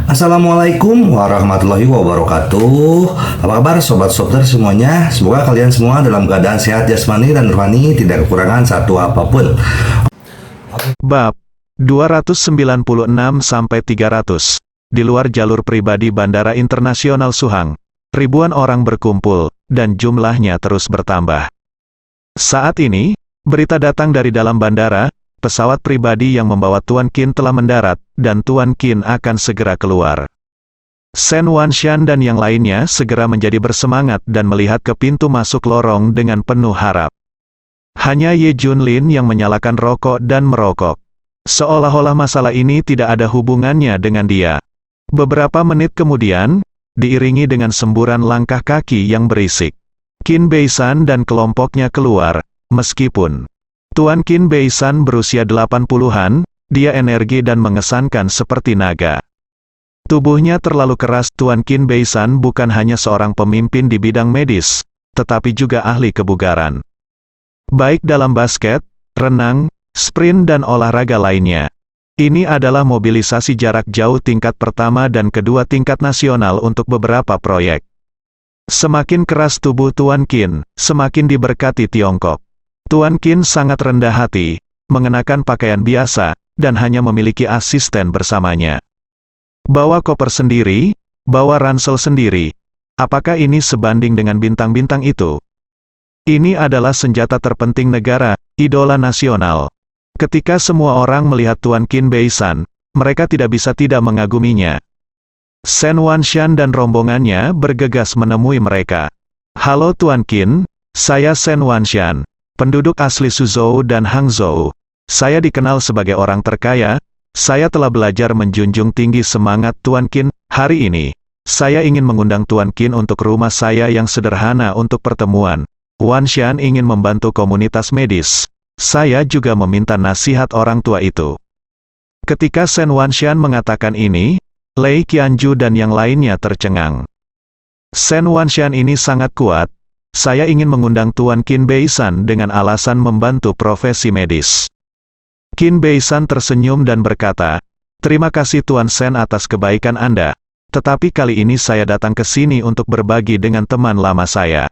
Assalamualaikum warahmatullahi wabarakatuh. Apa kabar sobat Sopter semuanya? Semoga kalian semua dalam keadaan sehat jasmani dan rohani, tidak kekurangan satu apapun. Bab 296-300. Di luar jalur pribadi Bandara Internasional Suhang, ribuan orang berkumpul, dan jumlahnya terus bertambah. Saat ini, berita datang dari dalam bandara, pesawat pribadi yang membawa Tuan Qin telah mendarat, dan Tuan Qin akan segera keluar. Shen Wanshan dan yang lainnya segera menjadi bersemangat dan melihat ke pintu masuk lorong dengan penuh harap. Hanya Ye Junlin yang menyalakan rokok dan merokok. Seolah-olah masalah ini tidak ada hubungannya dengan dia. Beberapa menit kemudian, diiringi dengan semburan langkah kaki yang berisik, Qin Beishan dan kelompoknya keluar, meskipun Tuan Qin Beishan berusia 80-an, dia energi dan mengesankan seperti naga. Tubuhnya terlalu keras. Tuan Qin Beishan bukan hanya seorang pemimpin di bidang medis, tetapi juga ahli kebugaran. Baik dalam basket, renang, sprint dan olahraga lainnya. Ini adalah mobilisasi jarak jauh tingkat pertama dan kedua tingkat nasional untuk beberapa proyek. Semakin keras tubuh Tuan Qin, semakin diberkati Tiongkok. Tuan Qin sangat rendah hati, mengenakan pakaian biasa, dan hanya memiliki asisten bersamanya. Bawa koper sendiri, bawa ransel sendiri. Apakah ini sebanding dengan bintang-bintang itu? Ini adalah senjata terpenting negara, idola nasional. Ketika semua orang melihat Tuan Qin Beishan, mereka tidak bisa tidak mengaguminya. Shen Wanshan dan rombongannya bergegas menemui mereka. Halo Tuan Qin, saya Shen Wanshan, penduduk asli Suzhou dan Hangzhou. Saya dikenal sebagai orang terkaya. Saya telah belajar menjunjung tinggi semangat Tuan Qin. Hari ini, saya ingin mengundang Tuan Qin untuk rumah saya yang sederhana untuk pertemuan. Wanshan ingin membantu komunitas medis. Saya juga meminta nasihat orang tua itu. Ketika Shen Wanshan mengatakan ini, Lei Qianju dan yang lainnya tercengang. Shen Wanshan ini sangat kuat. Saya ingin mengundang Tuan Qin Beishan dengan alasan membantu profesi medis. Qin Beishan tersenyum dan berkata, "Terima kasih Tuan Shen atas kebaikan Anda. Tetapi kali ini saya datang ke sini untuk berbagi dengan teman lama saya."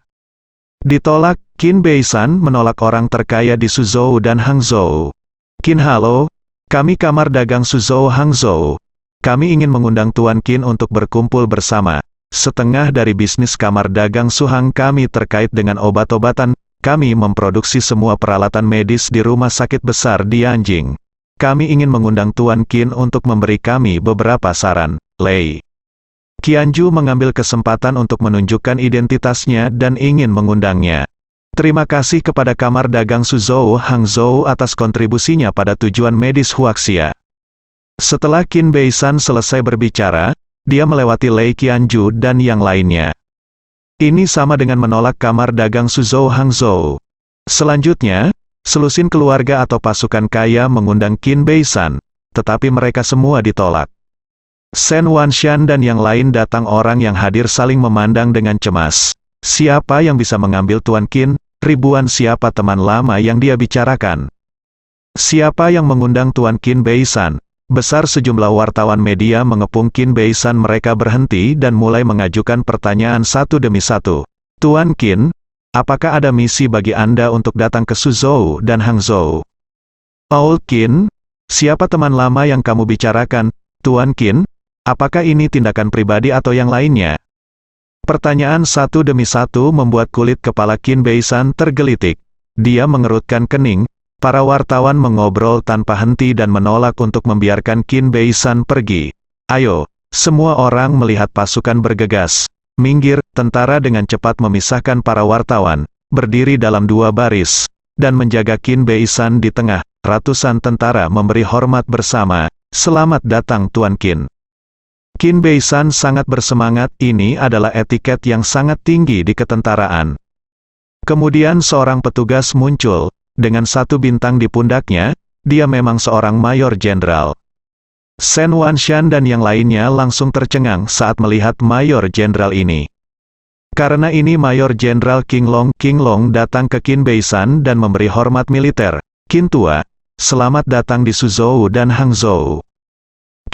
Ditolak. Qin Beishan menolak orang terkaya di Suzhou dan Hangzhou. "Qin, halo. Kami Kamar Dagang Suzhou Hangzhou. Kami ingin mengundang Tuan Qin untuk berkumpul bersama. Setengah dari bisnis Kamar Dagang Suhang kami terkait dengan obat-obatan. Kami memproduksi semua peralatan medis di rumah sakit besar di Yanjing. Kami ingin mengundang Tuan Qin untuk memberi kami beberapa saran." Lei Qianju mengambil kesempatan untuk menunjukkan identitasnya dan ingin mengundangnya. "Terima kasih kepada Kamar Dagang Suzhou Hangzhou atas kontribusinya pada tujuan medis Huaxia." Setelah Qin Beishan selesai berbicara, dia melewati Lei Qianju dan yang lainnya. Ini sama dengan menolak Kamar Dagang Suzhou Hangzhou. Selanjutnya, selusin keluarga atau pasukan kaya mengundang Qin Beishan, tetapi mereka semua ditolak. Shen Wanshan dan yang lain datang. Orang yang hadir saling memandang dengan cemas. Siapa yang bisa mengambil Tuan Qin? Ribuan. Siapa teman lama yang dia bicarakan? Siapa yang mengundang Tuan Qin Beishan? Besar sejumlah wartawan media mengepung Qin Beishan. Mereka berhenti dan mulai mengajukan pertanyaan satu demi satu. "Tuan Qin, apakah ada misi bagi Anda untuk datang ke Suzhou dan Hangzhou?" "Old Qin, siapa teman lama yang kamu bicarakan?" "Tuan Qin, apakah ini tindakan pribadi atau yang lainnya?" Pertanyaan satu demi satu membuat kulit kepala Qin Beishan tergelitik. Dia mengerutkan kening. Para wartawan mengobrol tanpa henti dan menolak untuk membiarkan Qin Beishan pergi. "Ayo, semua orang melihat pasukan bergegas. Minggir." Tentara dengan cepat memisahkan para wartawan, berdiri dalam dua baris, dan menjaga Qin Beishan di tengah. Ratusan tentara memberi hormat bersama. "Selamat datang Tuan Qin." Qin Beishan sangat bersemangat. Ini adalah etiket yang sangat tinggi di ketentaraan. Kemudian seorang petugas muncul, dengan satu bintang di pundaknya. Dia memang seorang mayor jenderal. Shen Wanshan dan yang lainnya langsung tercengang saat melihat mayor jenderal ini. Karena ini Mayor Jenderal King Long datang ke Qin Beishan dan memberi hormat militer. "Qin tua, selamat datang di Suzhou dan Hangzhou."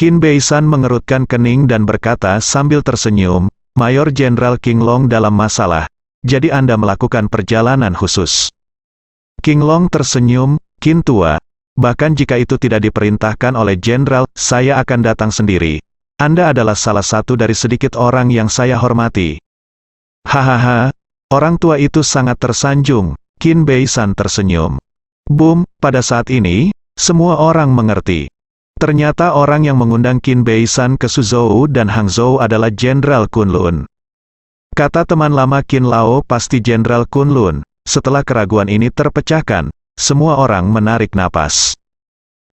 Qin Beisan mengerutkan kening dan berkata sambil tersenyum, Mayor Jenderal King Long dalam masalah, jadi Anda melakukan perjalanan khusus. King Long tersenyum, Qin tua, bahkan jika itu tidak diperintahkan oleh Jenderal, saya akan datang sendiri. Anda adalah salah satu dari sedikit orang yang saya hormati. Hahaha, orang tua itu sangat tersanjung, Qin Beisan tersenyum. Boom, pada saat ini, semua orang mengerti. Ternyata orang yang mengundang Qin Beisan ke Suzhou dan Hangzhou adalah Jenderal Kunlun. Kata teman lama Qin Lao pasti Jenderal Kunlun. Setelah keraguan ini terpecahkan, semua orang menarik napas.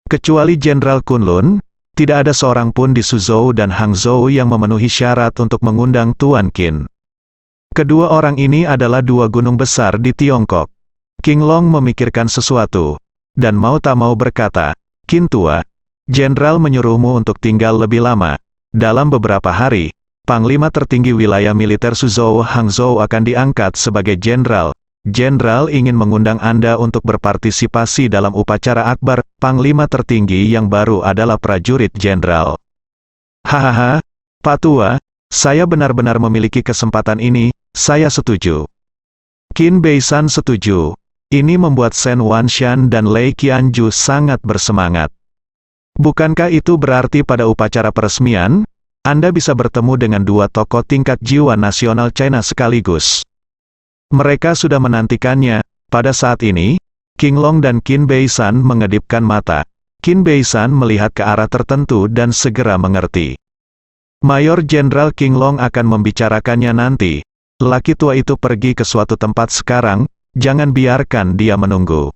Kecuali Jenderal Kunlun, tidak ada seorang pun di Suzhou dan Hangzhou yang memenuhi syarat untuk mengundang Tuan Qin. Kedua orang ini adalah dua gunung besar di Tiongkok. King Long memikirkan sesuatu, dan mau tak mau berkata, Qin tua, Jenderal menyuruhmu untuk tinggal lebih lama. Dalam beberapa hari, Panglima tertinggi wilayah militer Suzhou Hangzhou akan diangkat sebagai Jenderal. Jenderal ingin mengundang Anda untuk berpartisipasi dalam upacara akbar. Panglima tertinggi yang baru adalah prajurit Jenderal. Hahaha, Pak Tua, saya benar-benar memiliki kesempatan ini, saya setuju. Qin Beisan setuju. Ini membuat Shen Wanshan dan Lei Qianju sangat bersemangat. Bukankah itu berarti pada upacara peresmian, Anda bisa bertemu dengan dua tokoh tingkat jiwa nasional China sekaligus? Mereka sudah menantikannya. Pada saat ini, King Long dan Qin Beisan mengedipkan mata. Qin Beisan melihat ke arah tertentu dan segera mengerti. Mayor Jenderal King Long akan membicarakannya nanti. Lelaki tua itu pergi ke suatu tempat sekarang, jangan biarkan dia menunggu.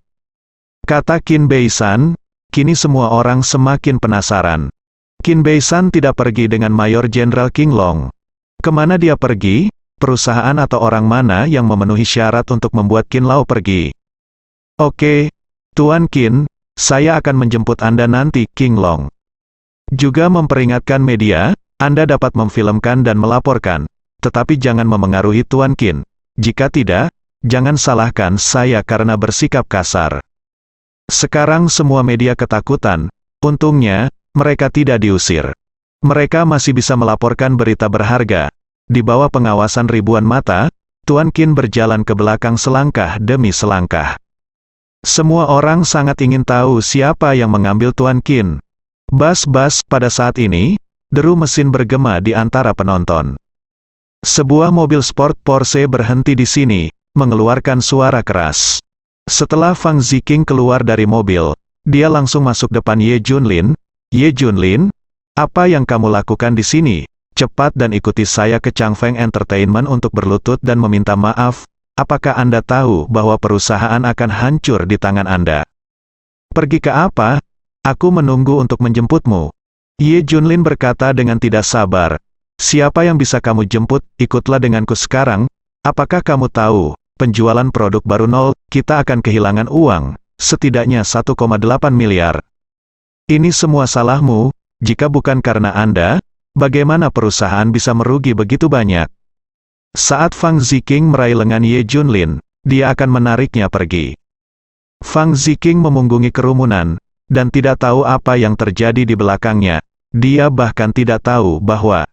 Kata Qin Beisan. Kini semua orang semakin penasaran. Qin Beisan tidak pergi dengan Mayor Jenderal King Long. Kemana dia pergi? Perusahaan atau orang mana yang memenuhi syarat untuk membuat Qin Lao pergi? Oke, Tuan Qin, saya akan menjemput Anda nanti, King Long. Juga memperingatkan media, Anda dapat memfilmkan dan melaporkan, tetapi jangan memengaruhi Tuan Qin. Jika tidak, jangan salahkan saya karena bersikap kasar. Sekarang semua media ketakutan. Untungnya, mereka tidak diusir. Mereka masih bisa melaporkan berita berharga. Di bawah pengawasan ribuan mata, Tuan Qin berjalan ke belakang selangkah demi selangkah. Semua orang sangat ingin tahu siapa yang mengambil Tuan Qin. Bas-bas, pada saat ini, deru mesin bergema di antara penonton. Sebuah mobil sport Porsche berhenti di sini, mengeluarkan suara keras. Setelah Fang Ziqing keluar dari mobil, dia langsung masuk depan Ye Junlin. Ye Junlin, apa yang kamu lakukan di sini? Cepat dan ikuti saya ke Changfeng Entertainment untuk berlutut dan meminta maaf. Apakah Anda tahu bahwa perusahaan akan hancur di tangan Anda? Pergi ke apa? Aku menunggu untuk menjemputmu. Ye Junlin berkata dengan tidak sabar. Siapa yang bisa kamu jemput? Ikutlah denganku sekarang. Apakah kamu tahu? Penjualan produk baru nol, kita akan kehilangan uang, setidaknya 1,8 miliar. Ini semua salahmu, jika bukan karena Anda, bagaimana perusahaan bisa merugi begitu banyak? Saat Fang Ziqing meraih lengan Ye Junlin, dia akan menariknya pergi. Fang Ziqing memunggungi kerumunan, dan tidak tahu apa yang terjadi di belakangnya. Dia bahkan tidak tahu bahwa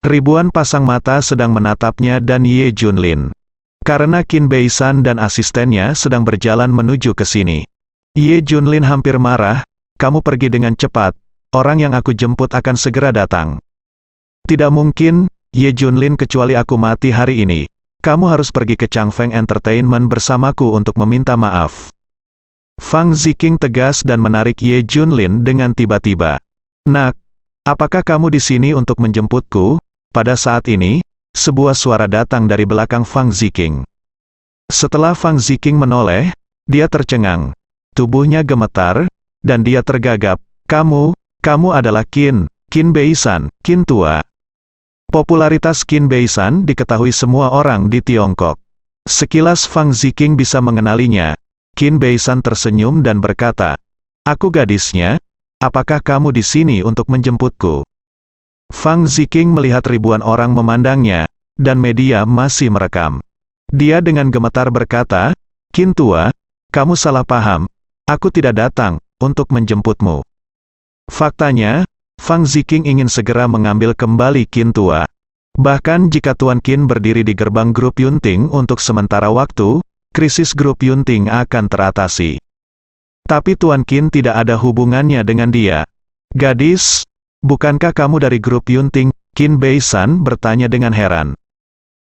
ribuan pasang mata sedang menatapnya dan Ye Junlin. Karena Qin Beisan dan asistennya sedang berjalan menuju ke sini. Ye Junlin hampir marah, kamu pergi dengan cepat, orang yang aku jemput akan segera datang. Tidak mungkin, Ye Junlin kecuali aku mati hari ini. Kamu harus pergi ke Changfeng Entertainment bersamaku untuk meminta maaf. Fang Ziqing tegas dan menarik Ye Junlin dengan tiba-tiba. Nak, apakah kamu di sini untuk menjemputku? Pada saat ini, sebuah suara datang dari belakang Fang Ziqing. Setelah Fang Ziqing menoleh, dia tercengang. Tubuhnya gemetar, dan dia tergagap. Kamu adalah Qin Beisan, Qin tua. Popularitas Qin Beisan diketahui semua orang di Tiongkok. Sekilas Fang Ziqing bisa mengenalinya. Qin Beisan tersenyum dan berkata, aku gadisnya, apakah kamu di sini untuk menjemputku? Fang Ziqing melihat ribuan orang memandangnya, dan media masih merekam. Dia dengan gemetar berkata, Qin tua, kamu salah paham, aku tidak datang untuk menjemputmu. Faktanya, Fang Ziqing ingin segera mengambil kembali Qin tua. Bahkan jika Tuan Qin berdiri di gerbang grup Yunting untuk sementara waktu, krisis grup Yunting akan teratasi. Tapi Tuan Qin tidak ada hubungannya dengan dia. Gadis, bukankah kamu dari grup Yunting? Qin Beisan bertanya dengan heran.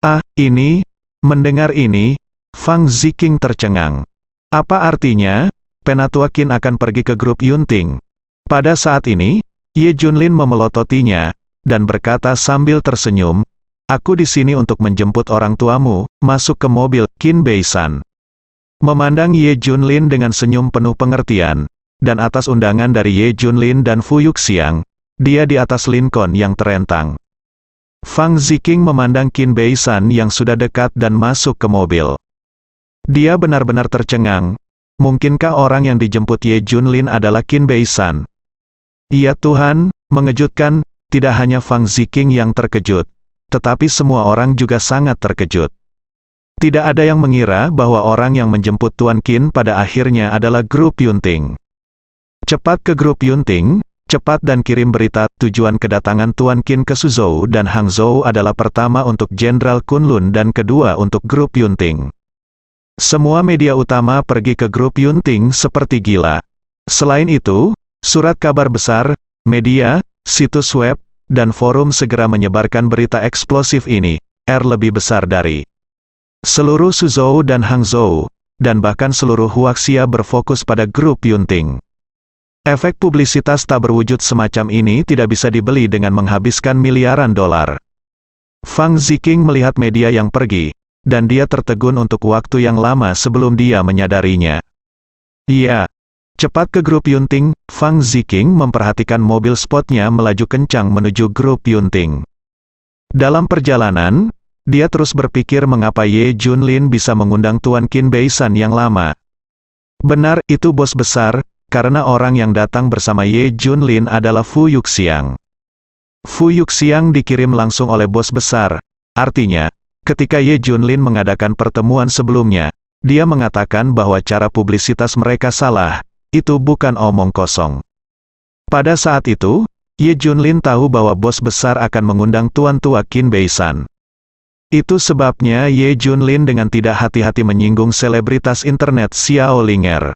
Ah, ini, mendengar ini, Fang Ziqing tercengang. Apa artinya, Penatua Qin akan pergi ke grup Yunting? Pada saat ini, Ye Junlin memelototinya, dan berkata sambil tersenyum, aku di sini untuk menjemput orang tuamu, masuk ke mobil. Qin Beisan memandang Ye Junlin dengan senyum penuh pengertian, dan atas undangan dari Ye Junlin dan Fu Yuxiang, dia di atas Lincoln yang terentang. Fang Ziqing memandang Qin Beisan yang sudah dekat dan masuk ke mobil. Dia benar-benar tercengang. Mungkinkah orang yang dijemput Ye Junlin adalah Qin Beisan? Ya Tuhan, mengejutkan, tidak hanya Fang Ziqing yang terkejut, tetapi semua orang juga sangat terkejut. Tidak ada yang mengira bahwa orang yang menjemput Tuan Qin pada akhirnya adalah grup Yunting. Cepat ke grup Yunting, cepat dan kirim berita. Tujuan kedatangan Tuan Qin ke Suzhou dan Hangzhou adalah pertama untuk Jenderal Kunlun dan kedua untuk grup Yunting. Semua media utama pergi ke grup Yunting seperti gila. Selain itu, surat kabar besar, media, situs web, dan forum segera menyebarkan berita eksplosif ini, lebih besar dari seluruh Suzhou dan Hangzhou, dan bahkan seluruh Huaxia berfokus pada grup Yunting. Efek publisitas tak berwujud semacam ini tidak bisa dibeli dengan menghabiskan miliaran dolar. Fang Ziqing melihat media yang pergi, dan dia tertegun untuk waktu yang lama sebelum dia menyadarinya. Iya. Cepat ke grup Yunting. Fang Ziqing memperhatikan mobil spotnya melaju kencang menuju grup Yunting. Dalam perjalanan, dia terus berpikir mengapa Ye Junlin bisa mengundang Tuan Qin Beisan yang lama. Benar, itu bos besar, karena orang yang datang bersama Ye Junlin adalah Fu Yuxiang. Fu Yuxiang dikirim langsung oleh bos besar. Artinya, ketika Ye Junlin mengadakan pertemuan sebelumnya, dia mengatakan bahwa cara publisitas mereka salah. Itu bukan omong kosong. Pada saat itu, Ye Junlin tahu bahwa bos besar akan mengundang Tuan tua Qin Beisan. Itu sebabnya Ye Junlin dengan tidak hati-hati menyinggung selebritas internet Xiao Linger.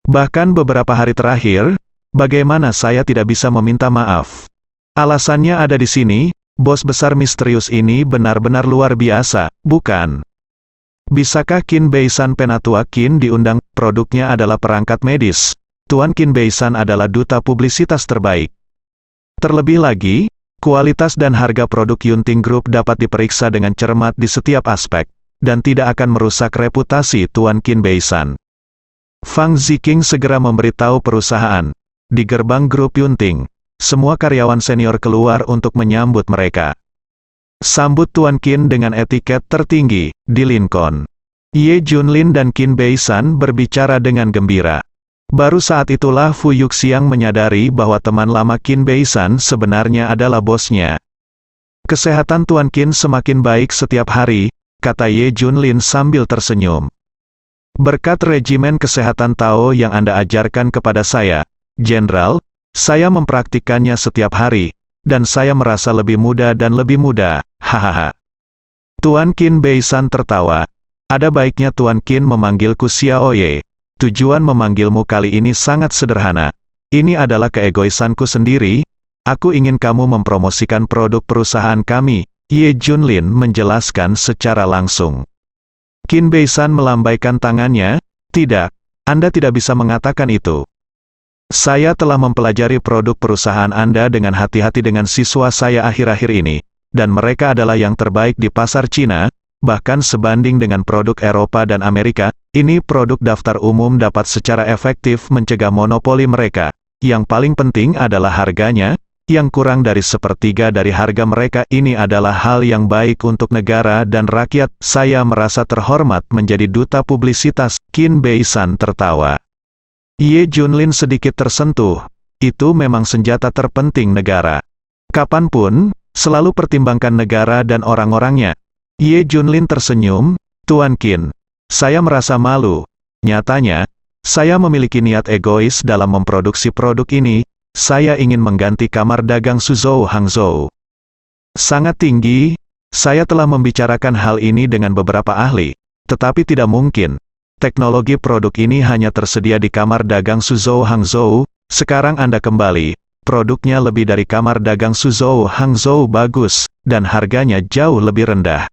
Bahkan beberapa hari terakhir, bagaimana saya tidak bisa meminta maaf? Alasannya ada di sini, bos besar misterius ini benar-benar luar biasa, bukan? Bisakah Qin Beisan Penatua Qin diundang? Produknya adalah perangkat medis. Tuan Qin Beisan adalah duta publisitas terbaik. Terlebih lagi, kualitas dan harga produk Yunting Group dapat diperiksa dengan cermat di setiap aspek, dan tidak akan merusak reputasi Tuan Qin Beisan. Fang Ziqing segera memberitahu perusahaan. Di gerbang grup Yunting, semua karyawan senior keluar untuk menyambut mereka. Sambut Tuan Qin dengan etiket tertinggi, di Lincoln. Ye Junlin dan Qin Beisan berbicara dengan gembira. Baru saat itulah Fu Yuxiang menyadari bahwa teman lama Qin Beisan sebenarnya adalah bosnya. Kesehatan Tuan Qin semakin baik setiap hari, kata Ye Junlin sambil tersenyum. Berkat regimen kesehatan Tao yang Anda ajarkan kepada saya, Jenderal, saya mempraktikkannya setiap hari, dan saya merasa lebih muda dan lebih muda, hahaha. Tuan Qin Beisan tertawa. Ada baiknya Tuan Qin memanggilku Xiaoye. Tujuan memanggilmu kali ini sangat sederhana. Ini adalah keegoisanku sendiri. Aku ingin kamu mempromosikan produk perusahaan kami. Ye Junlin menjelaskan secara langsung. Qin Beisan melambaikan tangannya. Tidak, Anda tidak bisa mengatakan itu. Saya telah mempelajari produk perusahaan Anda dengan hati-hati dengan siswa saya akhir-akhir ini, dan mereka adalah yang terbaik di pasar Cina, bahkan sebanding dengan produk Eropa dan Amerika. Ini produk daftar umum dapat secara efektif mencegah monopoli mereka. Yang paling penting adalah harganya, yang kurang dari sepertiga dari harga mereka. Ini adalah hal yang baik untuk negara dan rakyat. Saya merasa terhormat menjadi duta publisitas. Qin Beisan tertawa. Ye Junlin sedikit tersentuh. Itu memang senjata terpenting negara. Kapanpun, selalu pertimbangkan negara dan orang-orangnya. Ye Junlin tersenyum. Tuan Qin, saya merasa malu. Nyatanya, saya memiliki niat egois dalam memproduksi produk ini. saya ingin mengganti kamar dagang Suzhou Hangzhou. Sangat tinggi, saya telah membicarakan hal ini dengan beberapa ahli, tetapi tidak mungkin. Teknologi produk ini hanya tersedia di kamar dagang Suzhou Hangzhou. Sekarang Anda kembali, produknya lebih dari kamar dagang Suzhou Hangzhou bagus, dan harganya jauh lebih rendah.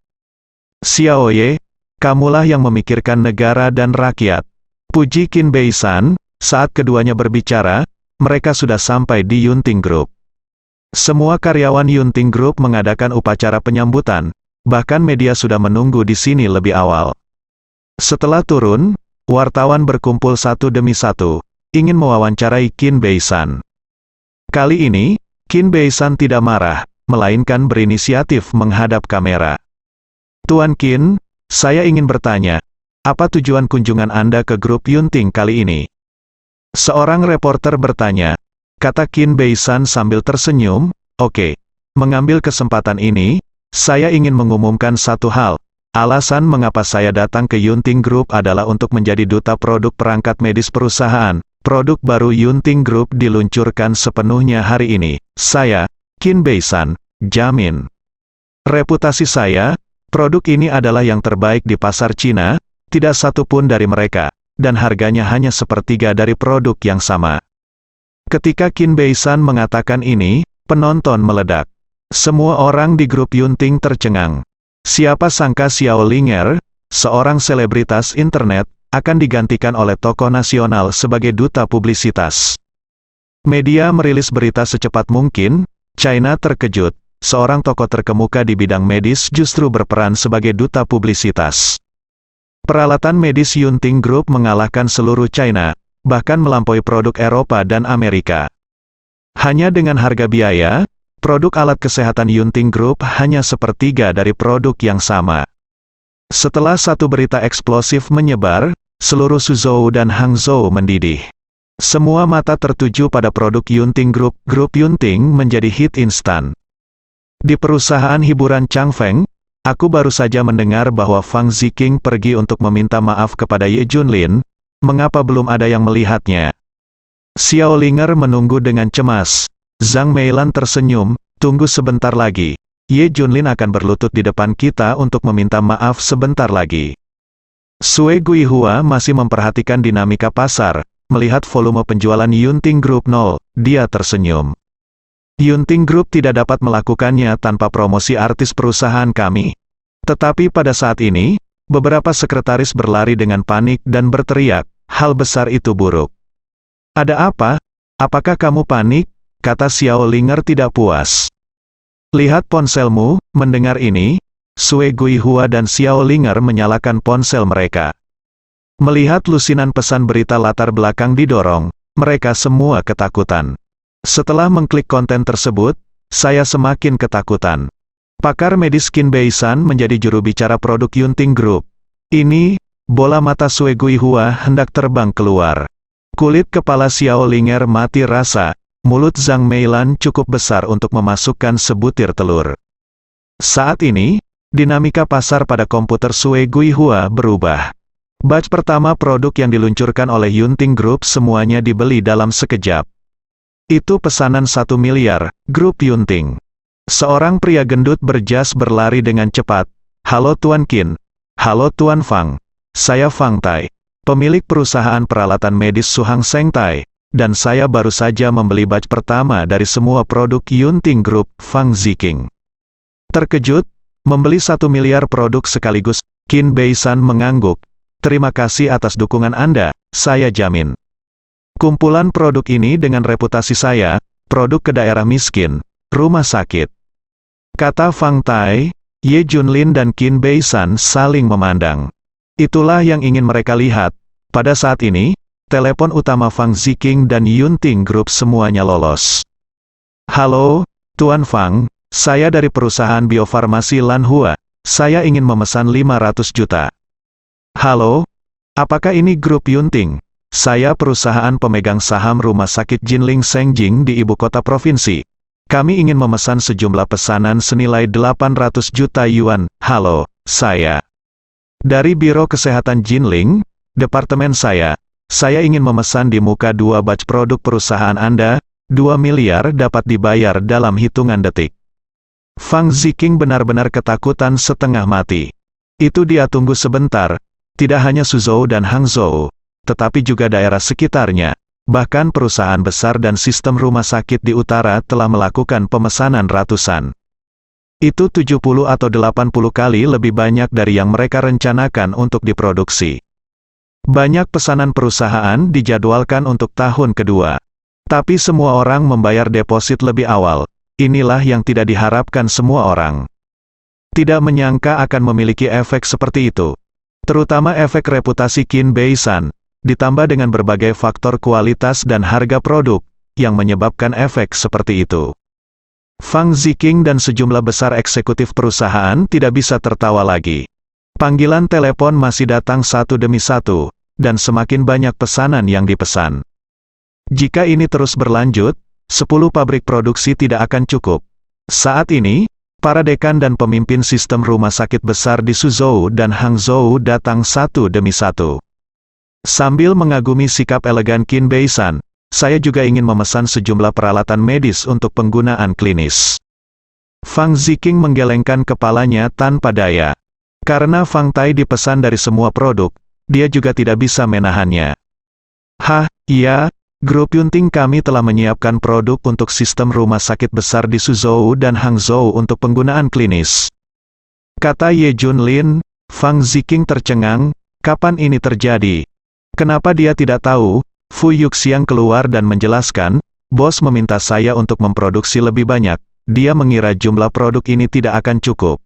Xiaoye, kamulah yang memikirkan negara dan rakyat. Puji Qin Beisan. Saat keduanya berbicara, mereka sudah sampai di Yunting Group. Semua karyawan Yunting Group mengadakan upacara penyambutan, bahkan media sudah menunggu di sini lebih awal. Setelah turun, wartawan berkumpul satu demi satu, ingin mewawancarai Qin Beisan. Kali ini, Qin Beisan tidak marah, melainkan berinisiatif menghadap kamera. Tuan Qin, saya ingin bertanya, apa tujuan kunjungan Anda ke grup Yunting kali ini? Seorang reporter bertanya, kata Qin Beisan sambil tersenyum, oke, mengambil kesempatan ini, saya ingin mengumumkan satu hal. Alasan mengapa saya datang ke Yunting Group adalah untuk menjadi duta produk perangkat medis perusahaan. Produk baru Yunting Group diluncurkan sepenuhnya hari ini. Saya, Qin Beisan, jamin. Reputasi saya, produk ini adalah yang terbaik di pasar Cina, tidak satu pun dari mereka, dan harganya hanya sepertiga dari produk yang sama. Ketika Qin Beisan mengatakan ini, penonton meledak. Semua orang di grup Yunting tercengang. Siapa sangka Xiao Linger, seorang selebritas internet, akan digantikan oleh tokoh nasional sebagai duta publisitas. Media merilis berita secepat mungkin, China terkejut, seorang tokoh terkemuka di bidang medis justru berperan sebagai duta publisitas. Peralatan medis Yunting Group mengalahkan seluruh China, bahkan melampaui produk Eropa dan Amerika. Hanya dengan harga biaya, produk alat kesehatan Yunting Group hanya sepertiga dari produk yang sama. Setelah satu berita eksplosif menyebar, seluruh Suzhou dan Hangzhou mendidih. Semua mata tertuju pada produk Yunting Group. Grup Yunting menjadi hit instan. Di perusahaan hiburan Changfeng, aku baru saja mendengar bahwa Fang Ziqing pergi untuk meminta maaf kepada Ye Junlin. Mengapa belum ada yang melihatnya? Xiao Linger menunggu dengan cemas. Zhang Meilan tersenyum, tunggu sebentar lagi. Ye Junlin akan berlutut di depan kita untuk meminta maaf sebentar lagi. Sui Guihua masih memperhatikan dinamika pasar, melihat volume penjualan Yunting Group 0, dia tersenyum. Yunting Group tidak dapat melakukannya tanpa promosi artis perusahaan kami. Tetapi pada saat ini, beberapa sekretaris berlari dengan panik dan berteriak, hal besar itu buruk. Ada apa? Apakah kamu panik? Kata Xiao Linger tidak puas. Lihat ponselmu. Mendengar ini, Sui Guihua dan Xiao Linger menyalakan ponsel mereka. Melihat lusinan pesan berita latar belakang didorong, mereka semua ketakutan. Setelah mengklik konten tersebut, saya semakin ketakutan. Pakar medis Qin Beisan menjadi juru bicara produk Yunting Group. Ini, bola mata Sui Guihua hendak terbang keluar. Kulit kepala Xiao Linger mati rasa. Mulut Zhang Meilan cukup besar untuk memasukkan sebutir telur. Saat ini, dinamika pasar pada komputer Sui Guihua berubah. Batch pertama produk yang diluncurkan oleh Yunting Group semuanya dibeli dalam sekejap. Itu pesanan 1 miliar, grup Yunting. Seorang pria gendut berjas berlari dengan cepat. Halo Tuan Qin. Halo Tuan Fang. Saya Fang Tai, pemilik perusahaan peralatan medis Suhang Seng Tai. Dan saya baru saja membeli batch pertama dari semua produk Yunting Group, Fang Ziqing. Terkejut, membeli 1 miliar produk sekaligus, Qin Beisan mengangguk. Terima kasih atas dukungan Anda, saya jamin. Kumpulan produk ini dengan reputasi saya, produk ke daerah miskin, rumah sakit. Kata Fang Tai, Ye Junlin dan Qin Beisan saling memandang. Itulah yang ingin mereka lihat. Pada saat ini, telepon utama Fang Ziqing dan Yunting Group semuanya lolos. Halo, Tuan Fang, saya dari perusahaan biofarmasi Lanhua. Saya ingin memesan 500 juta. Halo, apakah ini grup Yunting? Saya perusahaan pemegang saham rumah sakit Jinling Sengjing di ibu kota provinsi. Kami ingin memesan sejumlah pesanan senilai 800 juta yuan. Halo, saya dari Biro Kesehatan Jinling, departemen saya. Saya ingin memesan di muka 2 batch produk perusahaan Anda, 2 miliar dapat dibayar dalam hitungan detik. Fang Ziqing benar-benar ketakutan setengah mati. Itu dia tunggu sebentar, tidak hanya Suzhou dan Hangzhou, tetapi juga daerah sekitarnya. Bahkan perusahaan besar dan sistem rumah sakit di utara telah melakukan pemesanan ratusan. Itu 70 atau 80 kali lebih banyak dari yang mereka rencanakan untuk diproduksi. Banyak pesanan perusahaan dijadwalkan untuk tahun kedua. Tapi semua orang membayar deposit lebih awal. Inilah yang tidak diharapkan semua orang. Tidak menyangka akan memiliki efek seperti itu. Terutama efek reputasi Qin Beishan, ditambah dengan berbagai faktor kualitas dan harga produk, yang menyebabkan efek seperti itu. Fang Ziqing dan sejumlah besar eksekutif perusahaan tidak bisa tertawa lagi. Panggilan telepon masih datang satu demi satu, dan semakin banyak pesanan yang dipesan. Jika ini terus berlanjut, 10 pabrik produksi tidak akan cukup. Saat ini, para dekan dan pemimpin sistem rumah sakit besar di Suzhou dan Hangzhou datang satu demi satu. Sambil mengagumi sikap elegan Qin Beishan, saya juga ingin memesan sejumlah peralatan medis untuk penggunaan klinis. Fang Ziqing menggelengkan kepalanya tanpa daya. Karena Fang Tai dipesan dari semua produk, dia juga tidak bisa menahannya. Hah, iya, grup Yunting kami telah menyiapkan produk untuk sistem rumah sakit besar di Suzhou dan Hangzhou untuk penggunaan klinis. Kata Ye Junlin. Fang Ziqing tercengang, kapan ini terjadi? Kenapa dia tidak tahu? Fu Yuxiang keluar dan menjelaskan, bos meminta saya untuk memproduksi lebih banyak, dia mengira jumlah produk ini tidak akan cukup.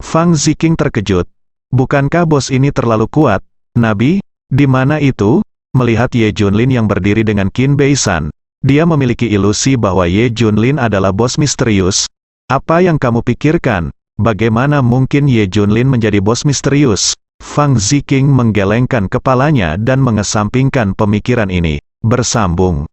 Fang Ziqing terkejut. Bukankah bos ini terlalu kuat, Nabi? Di mana itu? Melihat Ye Junlin yang berdiri dengan Qin Beishan, dia memiliki ilusi bahwa Ye Junlin adalah bos misterius. Apa yang kamu pikirkan? Bagaimana mungkin Ye Junlin menjadi bos misterius? Fang Ziqing menggelengkan kepalanya dan mengesampingkan pemikiran ini. Bersambung.